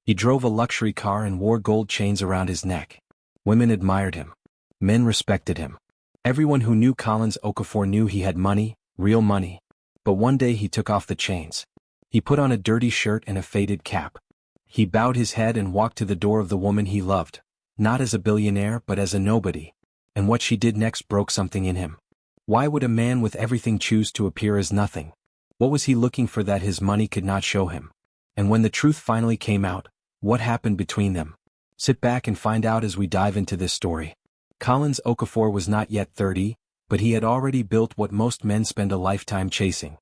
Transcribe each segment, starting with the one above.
He drove a luxury car and wore gold chains around his neck. Women admired him. Men respected him. Everyone who knew Collins Okafor knew he had money, real money. But one day he took off the chains. He put on a dirty shirt and a faded cap. He bowed his head and walked to the door of the woman he loved, not as a billionaire but as a nobody. And what she did next broke something in him. Why would a man with everything choose to appear as nothing? What was he looking for that his money could not show him? And when the truth finally came out, what happened between them? Sit back and find out as we dive into this story. Collins Okafor was not yet 30, but he had already built what most men spend a lifetime chasing.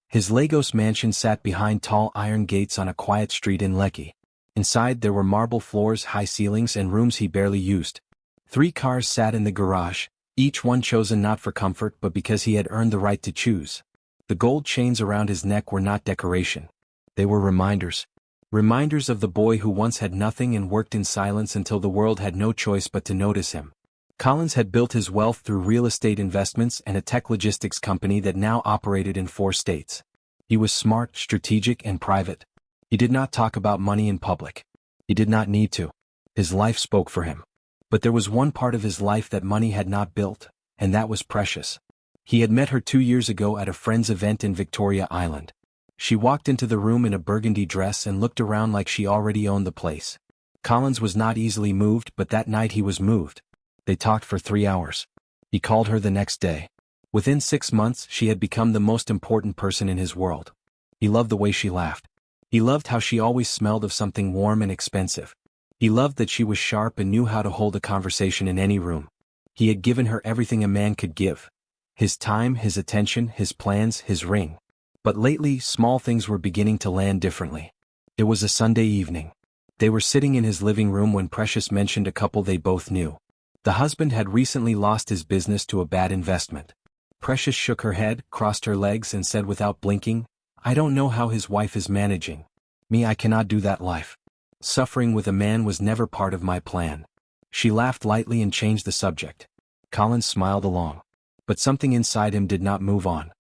His Lagos mansion sat behind tall iron gates on a quiet street in Lekki. Inside there were marble floors, high ceilings, and rooms he barely used. 3 cars sat in the garage, each one chosen not for comfort but because he had earned the right to choose. The gold chains around his neck were not decoration. They were reminders. Reminders of the boy who once had nothing and worked in silence until the world had no choice but to notice him. Collins had built his wealth through real estate investments and a tech logistics company that now operated in 4 states. He was smart, strategic, and private. He did not talk about money in public. He did not need to. His life spoke for him. But there was one part of his life that money had not built, and that was Precious. He had met her 2 years ago at a friend's event in Victoria Island. She walked into the room in a burgundy dress and looked around like she already owned the place. Collins was not easily moved, but that night he was moved. They talked for 3 hours. He called her the next day. Within 6 months she had become the most important person in his world. He loved the way she laughed. He loved how she always smelled of something warm and expensive. He loved that she was sharp and knew how to hold a conversation in any room. He had given her everything a man could give. His time, his attention, his plans, his ring. But lately, small things were beginning to land differently. It was a Sunday evening. They were sitting in his living room when Precious mentioned a couple they both knew. The husband had recently lost his business to a bad investment. Precious shook her head, crossed her legs, and said without blinking, "I don't know how his wife is managing. Me, I cannot do that life. Suffering with a man was never part of my plan." She laughed lightly and changed the subject. Collins smiled along. But something inside him did not move on.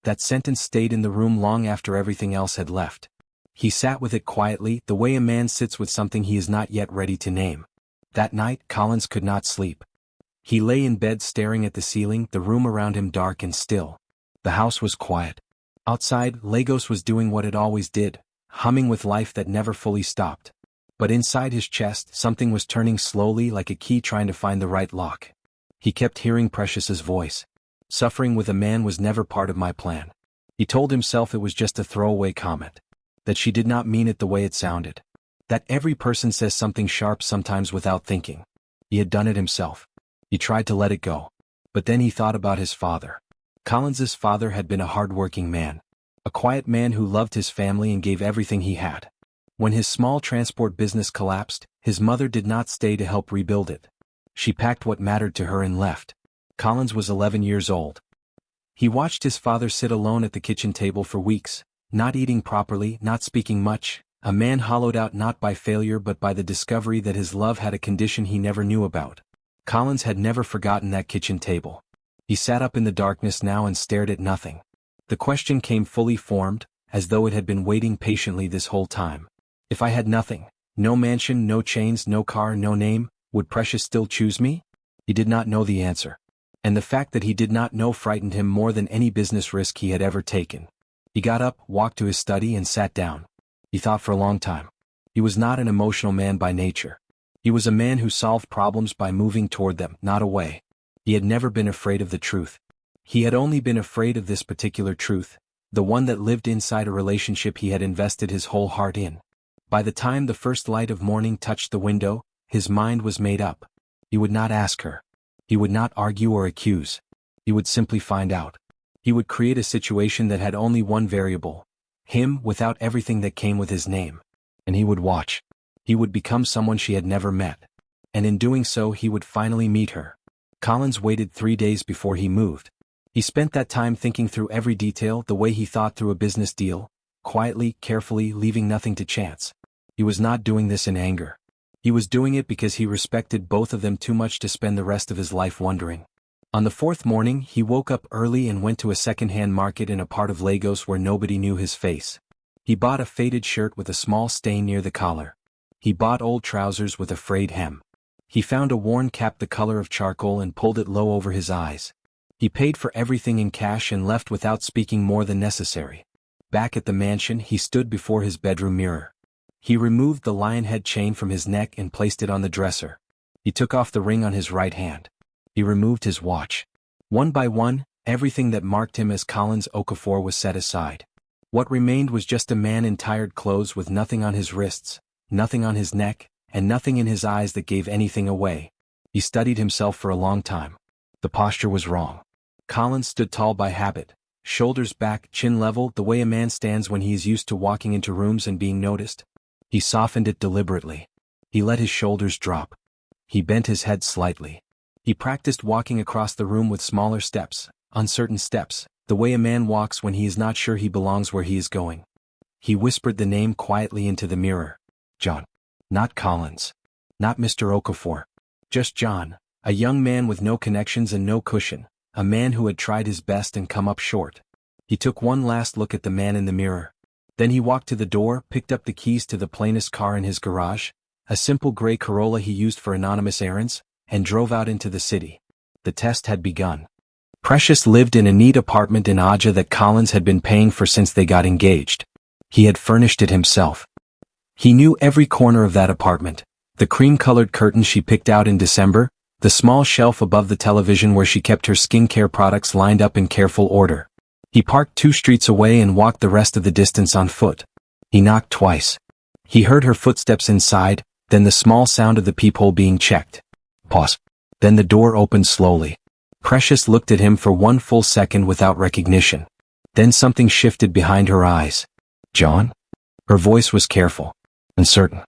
That sentence stayed in the room long after everything else had left. He sat with it quietly, the way a man sits with something he is not yet ready to name. That night, Collins could not sleep. He lay in bed staring at the ceiling, the room around him dark and still. The house was quiet. Outside, Lagos was doing what it always did, humming with life that never fully stopped. But inside his chest, something was turning slowly like a key trying to find the right lock. He kept hearing Precious's voice. Suffering with a man was never part of my plan. He told himself it was just a throwaway comment. That she did not mean it the way it sounded. That every person says something sharp sometimes without thinking. He had done it himself. He tried to let it go. But then he thought about his father. Collins's father had been a hard-working man. A quiet man who loved his family and gave everything he had. When his small transport business collapsed, his mother did not stay to help rebuild it. She packed what mattered to her and left. Collins was 11 years old. He watched his father sit alone at the kitchen table for weeks, not eating properly, not speaking much, a man hollowed out not by failure but by the discovery that his love had a condition he never knew about. Collins had never forgotten that kitchen table. He sat up in the darkness now and stared at nothing. The question came fully formed, as though it had been waiting patiently this whole time. If I had nothing, no mansion, no chains, no car, no name, would Precious still choose me? He did not know the answer. And the fact that he did not know frightened him more than any business risk he had ever taken. He got up, walked to his study, and sat down. He thought for a long time. He was not an emotional man by nature. He was a man who solved problems by moving toward them, not away. He had never been afraid of the truth. He had only been afraid of this particular truth, the one that lived inside a relationship he had invested his whole heart in. By the time the first light of morning touched the window, his mind was made up. He would not ask her. He would not argue or accuse. He would simply find out. He would create a situation that had only one variable. Him without everything that came with his name. And he would watch. He would become someone she had never met. And in doing so he would finally meet her. Collins waited 3 days before he moved. He spent that time thinking through every detail the way he thought through a business deal, quietly, carefully, leaving nothing to chance. He was not doing this in anger. He was doing it because he respected both of them too much to spend the rest of his life wondering. On the 4th morning he woke up early and went to a second-hand market in a part of Lagos where nobody knew his face. He bought a faded shirt with a small stain near the collar. He bought old trousers with a frayed hem. He found a worn cap the color of charcoal and pulled it low over his eyes. He paid for everything in cash and left without speaking more than necessary. Back at the mansion, he stood before his bedroom mirror. He removed the lion head chain from his neck and placed it on the dresser. He took off the ring on his right hand. He removed his watch. One by one, everything that marked him as Collins Okafor was set aside. What remained was just a man in tired clothes with nothing on his wrists, nothing on his neck, and nothing in his eyes that gave anything away. He studied himself for a long time. The posture was wrong. Collins stood tall by habit, shoulders back, chin level, the way a man stands when he is used to walking into rooms and being noticed. He softened it deliberately. He let his shoulders drop. He bent his head slightly. He practiced walking across the room with smaller steps, uncertain steps, the way a man walks when he is not sure he belongs where he is going. He whispered the name quietly into the mirror. John. Not Collins. Not Mr. Okafor. Just John, a young man with no connections and no cushion, a man who had tried his best and come up short. He took one last look at the man in the mirror. Then he walked to the door, picked up the keys to the plainest car in his garage, a simple gray Corolla he used for anonymous errands, and drove out into the city. The test had begun. Precious lived in a neat apartment in Aja that Collins had been paying for since they got engaged. He had furnished it himself. He knew every corner of that apartment, the cream-colored curtains she picked out in December, the small shelf above the television where she kept her skincare products lined up in careful order. He parked 2 streets away and walked the rest of the distance on foot. He knocked twice. He heard her footsteps inside, then the small sound of the peephole being checked. Pause. Then the door opened slowly. Precious looked at him for 1 full second without recognition. Then something shifted behind her eyes. John? Her voice was careful. Uncertain.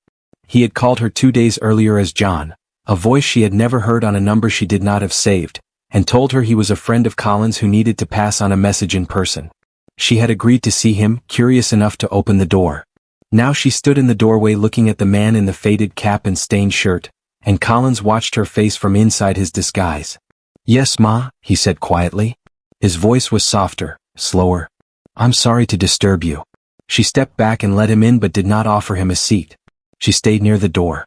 He had called her 2 days earlier as John, a voice she had never heard on a number she did not have saved, and told her he was a friend of Collins who needed to pass on a message in person. She had agreed to see him, curious enough to open the door. Now she stood in the doorway looking at the man in the faded cap and stained shirt, and Collins watched her face from inside his disguise. Yes, Ma, he said quietly. His voice was softer, slower. I'm sorry to disturb you. She stepped back and let him in but did not offer him a seat. She stayed near the door.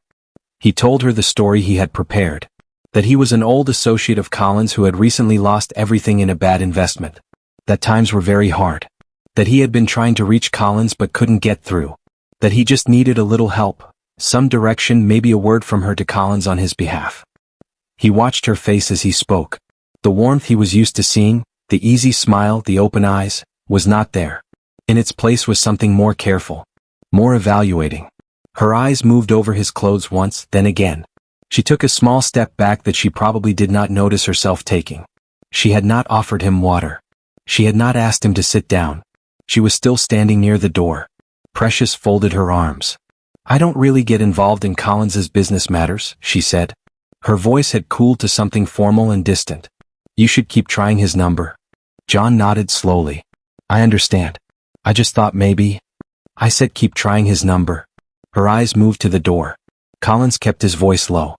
He told her the story he had prepared. That he was an old associate of Collins who had recently lost everything in a bad investment. That times were very hard. That he had been trying to reach Collins but couldn't get through. That he just needed a little help, some direction, maybe a word from her to Collins on his behalf. He watched her face as he spoke. The warmth he was used to seeing, the easy smile, the open eyes, was not there. In its place was something more careful, more evaluating. Her eyes moved over his clothes once, then again. She took a small step back that she probably did not notice herself taking. She had not offered him water. She had not asked him to sit down. She was still standing near the door. Precious folded her arms. I don't really get involved in Collins's business matters, she said. Her voice had cooled to something formal and distant. You should keep trying his number. John nodded slowly. I understand. I just thought maybe. I said keep trying his number. Her eyes moved to the door. Collins kept his voice low.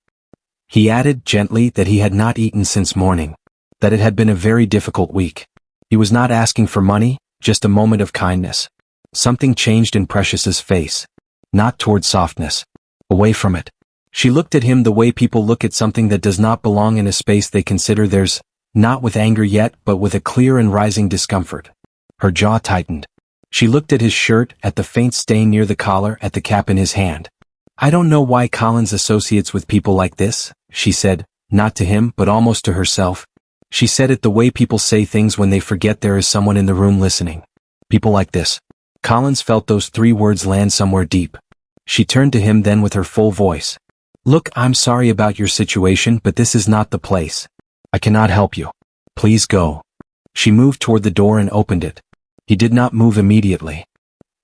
He added gently that he had not eaten since morning, that it had been a very difficult week. He was not asking for money, just a moment of kindness. Something changed in Precious's face. Not toward softness. Away from it. She looked at him the way people look at something that does not belong in a space they consider theirs, not with anger yet but with a clear and rising discomfort. Her jaw tightened. She looked at his shirt, at the faint stain near the collar, at the cap in his hand. I don't know why Collins associates with people like this, she said, not to him but almost to herself. She said it the way people say things when they forget there is someone in the room listening. People like this. Collins felt those 3 words land somewhere deep. She turned to him then with her full voice. Look, I'm sorry about your situation but this is not the place. I cannot help you. Please go. She moved toward the door and opened it. He did not move immediately.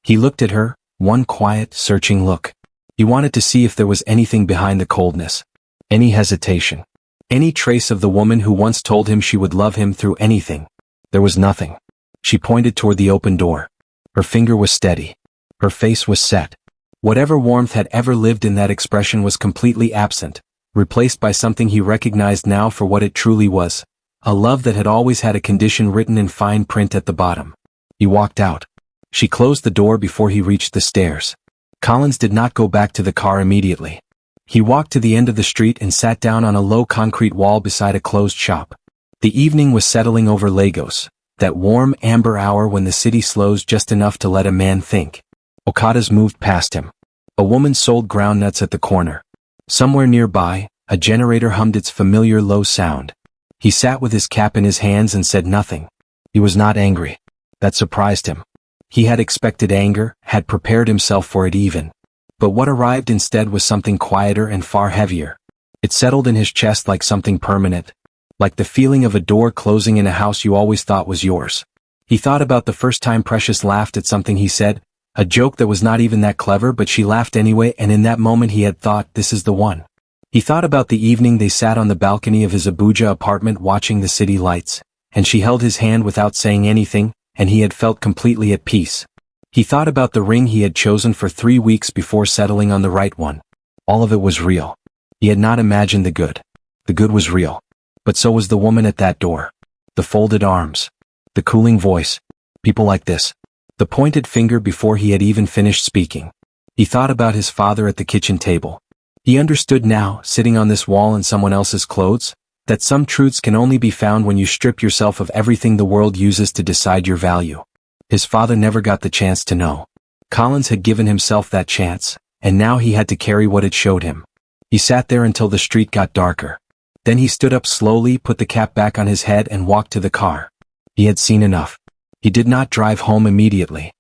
He looked at her, one quiet, searching look. He wanted to see if there was anything behind the coldness. Any hesitation. Any trace of the woman who once told him she would love him through anything. There was nothing. She pointed toward the open door. Her finger was steady. Her face was set. Whatever warmth had ever lived in that expression was completely absent, replaced by something he recognized now for what it truly was. A love that had always had a condition written in fine print at the bottom. He walked out. She closed the door before he reached the stairs. Collins did not go back to the car immediately. He walked to the end of the street and sat down on a low concrete wall beside a closed shop. The evening was settling over Lagos, that warm amber hour when the city slows just enough to let a man think. Okadas moved past him. A woman sold groundnuts at the corner. Somewhere nearby, a generator hummed its familiar low sound. He sat with his cap in his hands and said nothing. He was not angry. That surprised him. He had expected anger, had prepared himself for it even. But what arrived instead was something quieter and far heavier. It settled in his chest like something permanent, like the feeling of a door closing in a house you always thought was yours. He thought about the first time Precious laughed at something he said, a joke that was not even that clever, but she laughed anyway, and in that moment he had thought, this is the one. He thought about the evening they sat on the balcony of his Abuja apartment watching the city lights, and she held his hand without saying anything, and he had felt completely at peace. He thought about the ring he had chosen for 3 weeks before settling on the right one. All of it was real. He had not imagined the good. The good was real. But so was the woman at that door. The folded arms. The cooling voice. People like this. The pointed finger before he had even finished speaking. He thought about his father at the kitchen table. He understood now, sitting on this wall in someone else's clothes, that some truths can only be found when you strip yourself of everything the world uses to decide your value. His father never got the chance to know. Collins had given himself that chance, and now he had to carry what it showed him. He sat there until the street got darker. Then he stood up slowly, put the cap back on his head and walked to the car. He had seen enough. He did not drive home immediately.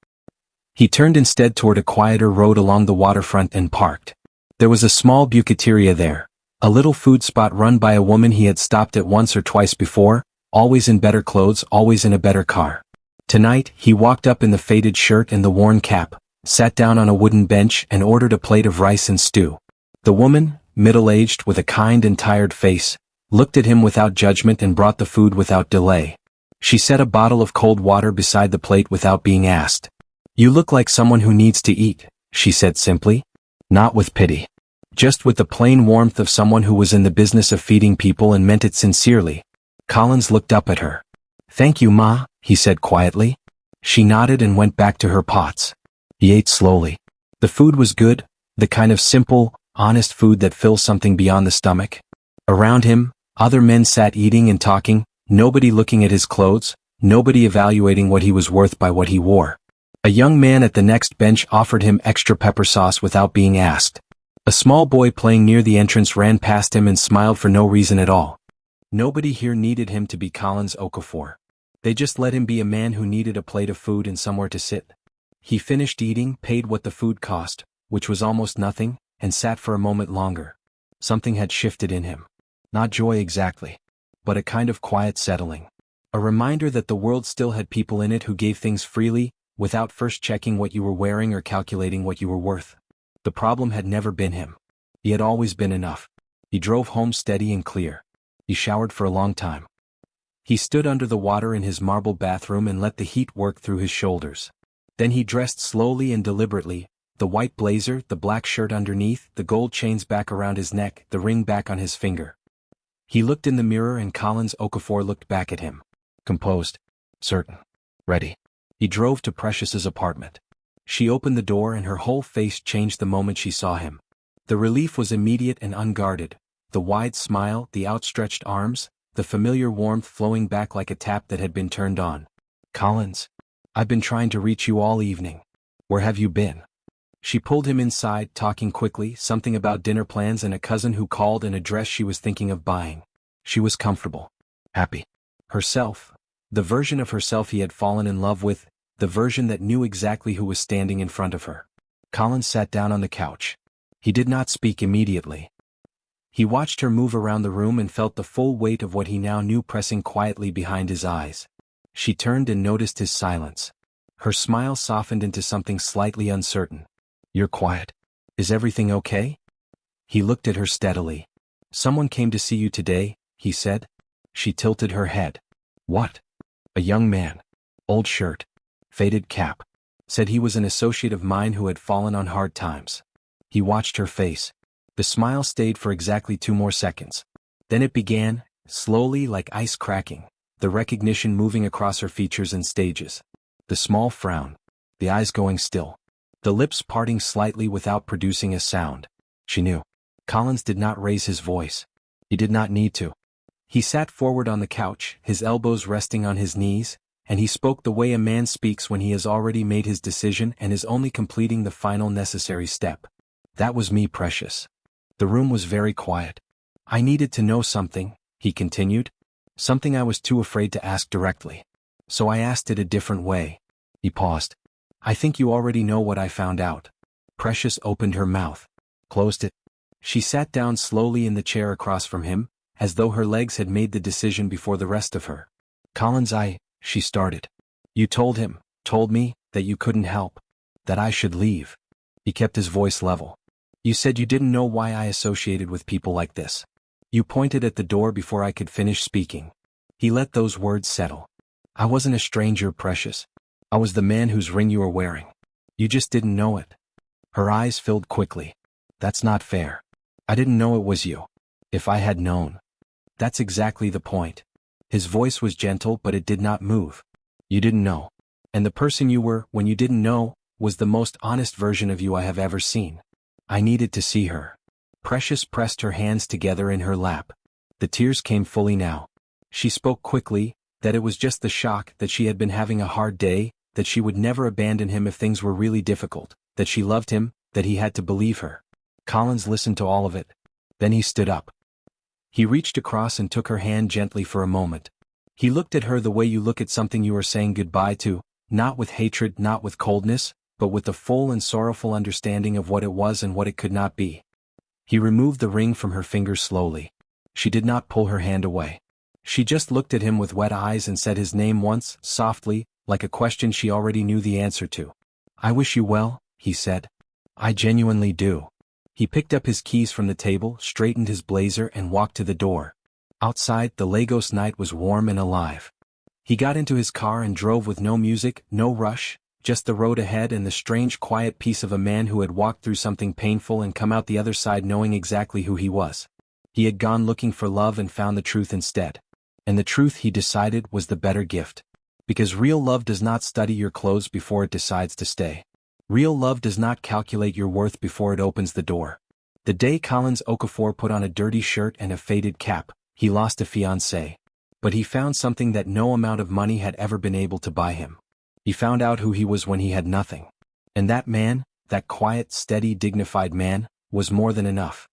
He turned instead toward a quieter road along the waterfront and parked. There was a small bucateria there, a little food spot run by a woman he had stopped at once or twice before, always in better clothes, always in a better car. Tonight, he walked up in the faded shirt and the worn cap, sat down on a wooden bench and ordered a plate of rice and stew. The woman, middle-aged with a kind and tired face, looked at him without judgment and brought the food without delay. She set a bottle of cold water beside the plate without being asked. "You look like someone who needs to eat," she said simply. Not with pity. Just with the plain warmth of someone who was in the business of feeding people and meant it sincerely. Collins looked up at her. "Thank you, Ma," he said quietly. She nodded and went back to her pots. He ate slowly. The food was good, the kind of simple, honest food that fills something beyond the stomach. Around him, other men sat eating and talking, nobody looking at his clothes, nobody evaluating what he was worth by what he wore. A young man at the next bench offered him extra pepper sauce without being asked. A small boy playing near the entrance ran past him and smiled for no reason at all. Nobody here needed him to be Collins Okafor. They just let him be a man who needed a plate of food and somewhere to sit. He finished eating, paid what the food cost, which was almost nothing, and sat for a moment longer. Something had shifted in him. Not joy exactly, but a kind of quiet settling. A reminder that the world still had people in it who gave things freely, without first checking what you were wearing or calculating what you were worth. The problem had never been him. He had always been enough. He drove home steady and clear. He showered for a long time. He stood under the water in his marble bathroom and let the heat work through his shoulders. Then he dressed slowly and deliberately, the white blazer, the black shirt underneath, the gold chains back around his neck, the ring back on his finger. He looked in the mirror and Collins Okafor looked back at him. Composed. Certain. Ready. He drove to Precious's apartment. She opened the door and her whole face changed the moment she saw him. The relief was immediate and unguarded. The wide smile, the outstretched arms, the familiar warmth flowing back like a tap that had been turned on. "Collins, I've been trying to reach you all evening. Where have you been?" She pulled him inside, talking quickly, something about dinner plans and a cousin who called and a dress she was thinking of buying. She was comfortable. Happy. Herself. The version of herself he had fallen in love with, the version that knew exactly who was standing in front of her. Collins sat down on the couch. He did not speak immediately. He watched her move around the room and felt the full weight of what he now knew pressing quietly behind his eyes. She turned and noticed his silence. Her smile softened into something slightly uncertain. "You're quiet. Is everything okay?" He looked at her steadily. "Someone came to see you today," he said. She tilted her head. "What?" "A young man. Old shirt. Faded cap. Said he was an associate of mine who had fallen on hard times." He watched her face. The smile stayed for exactly 2 more seconds. Then it began, slowly like ice cracking, the recognition moving across her features in stages. The small frown. The eyes going still. the lips parting slightly without producing a sound. She knew. Collins did not raise his voice. He did not need to. He sat forward on the couch, his elbows resting on his knees, and he spoke the way a man speaks when he has already made his decision and is only completing the final necessary step. That was me, Precious. The room was very quiet. I needed to know something, he continued. Something I was too afraid to ask directly. So I asked it a different way. He paused. I think you already know what I found out. Precious opened her mouth. Closed it. She sat down slowly in the chair across from him, as though her legs had made the decision before the rest of her. Collins, she started. You told me, that you couldn't help. That I should leave. He kept his voice level. You said you didn't know why I associated with people like this. You pointed at the door before I could finish speaking. He let those words settle. I wasn't a stranger, Precious. I was the man whose ring you were wearing. You just didn't know it. Her eyes filled quickly. That's not fair. I didn't know it was you. If I had known. That's exactly the point. His voice was gentle, but it did not move. You didn't know. And the person you were, when you didn't know, was the most honest version of you I have ever seen. I needed to see her. Precious pressed her hands together in her lap. The tears came fully now. She spoke quickly, that it was just the shock, that she had been having a hard day, that she would never abandon him if things were really difficult, that she loved him, that he had to believe her. Collins listened to all of it. Then he stood up. He reached across and took her hand gently for a moment. He looked at her the way you look at something you are saying goodbye to, not with hatred, not with coldness, but with the full and sorrowful understanding of what it was and what it could not be. He removed the ring from her finger slowly. She did not pull her hand away. She just looked at him with wet eyes and said his name once, softly, like a question she already knew the answer to. I wish you well, he said. I genuinely do. He picked up his keys from the table, straightened his blazer and walked to the door. Outside, the Lagos night was warm and alive. He got into his car and drove with no music, no rush, just the road ahead and the strange quiet peace of a man who had walked through something painful and come out the other side knowing exactly who he was. He had gone looking for love and found the truth instead. And the truth, he decided, was the better gift. Because real love does not study your clothes before it decides to stay. Real love does not calculate your worth before it opens the door. The day Collins Okafor put on a dirty shirt and a faded cap, he lost a fiancée. But he found something that no amount of money had ever been able to buy him. He found out who he was when he had nothing. And that man, that quiet, steady, dignified man, was more than enough.